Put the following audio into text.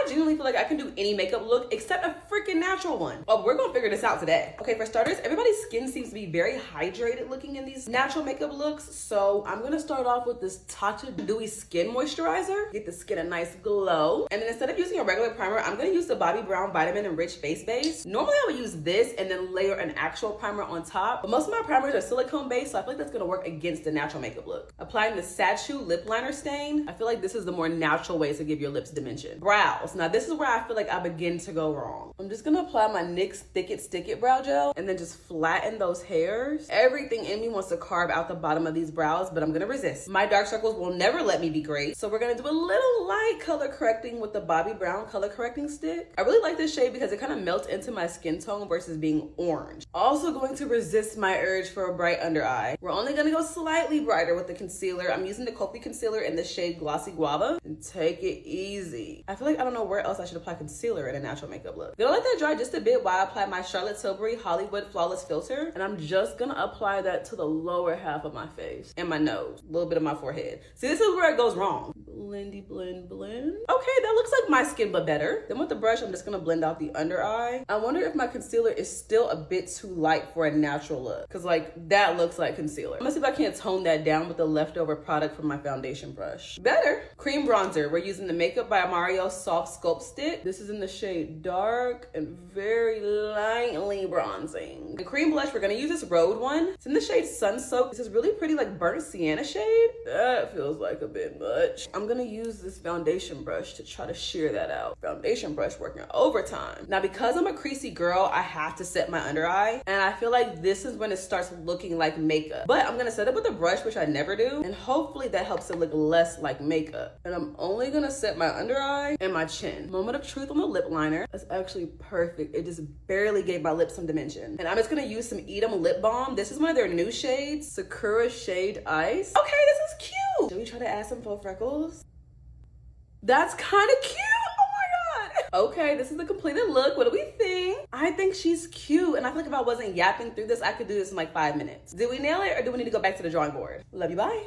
I genuinely feel like I can do any makeup look except a freaking natural one. Oh, we're gonna figure this out today. Okay, for starters, everybody's skin seems to be very hydrated looking in these natural makeup looks. So I'm gonna start off with this Tatcha Dewy Skin Moisturizer. Get the skin a nice glow. And then instead of using a regular primer, I'm gonna use the Bobbi Brown Vitamin Enriched Face Base. Normally I would use this and then layer an actual primer on top, but most of my primers are silicone based, so I feel like that's gonna work against the natural makeup look. Applying the Sachu Lip Liner Stain. I feel like this is the more natural way to give your lips dimension. Brows. Now this is where I feel like I begin to go wrong. I'm just gonna apply my NYX Thick It Stick It brow gel and then just flatten those hairs. Everything in me wants to carve out the bottom of these brows, but I'm gonna resist. My dark circles will never let me be great, so we're gonna do a little light color correcting with the Bobbi Brown color correcting stick. I really like this shade because it kind of melts into my skin tone versus being orange. Also going to resist my urge for a bright under eye. We're only gonna go slightly brighter with the concealer. I'm using the Kofi concealer in the shade Glossy Guava. And take it easy. I feel like I don't know where else I should apply concealer in a natural makeup look. Gonna let that dry just a bit while I apply my Charlotte Tilbury Hollywood Flawless Filter. And I'm just gonna apply that to the lower half of my face and my nose, a little bit of my forehead. See, this is where it goes wrong. Blendy, blend, blend. Okay, that looks like my skin, but better. Then with the brush, I'm just gonna blend out the under eye. I wonder if my concealer is still a bit too light for a natural look, because like that looks like concealer. I'm gonna see if I can't tone that down with the leftover product from my foundation brush. Better. Cream bronzer. We're using the Makeup by Mario Soft Sculpt Stick. This is in the shade Dark and very lightly bronzing. The cream blush, we're gonna use this Rhode one. It's in the shade Sun Soaked. This is really pretty like burnt sienna shade. That feels like a bit much. I'm gonna use this foundation brush to try to sheer that out. Foundation brush working overtime. Now because I'm a creasy girl, I have to set my under eye, and I feel like this is when it starts looking like makeup. But I'm gonna set it with a brush, which I never do, and hopefully that helps it look less like makeup. And I'm only gonna set my under eye and my chin. Moment of truth on the lip liner. That's actually perfect. It just barely gave my lips some dimension. And I'm just gonna use some Edam lip balm. This is one of their new shades, Sakura Shade Ice. Okay, this is cute. Should we try to add some faux freckles? That's kind of cute. Oh my God. Okay, this is the completed look. What do we think? I think she's cute, and I feel like if I wasn't yapping through this, I could do this in like 5 minutes. Did we nail it, or do we need to go back to the drawing board? Love you, bye.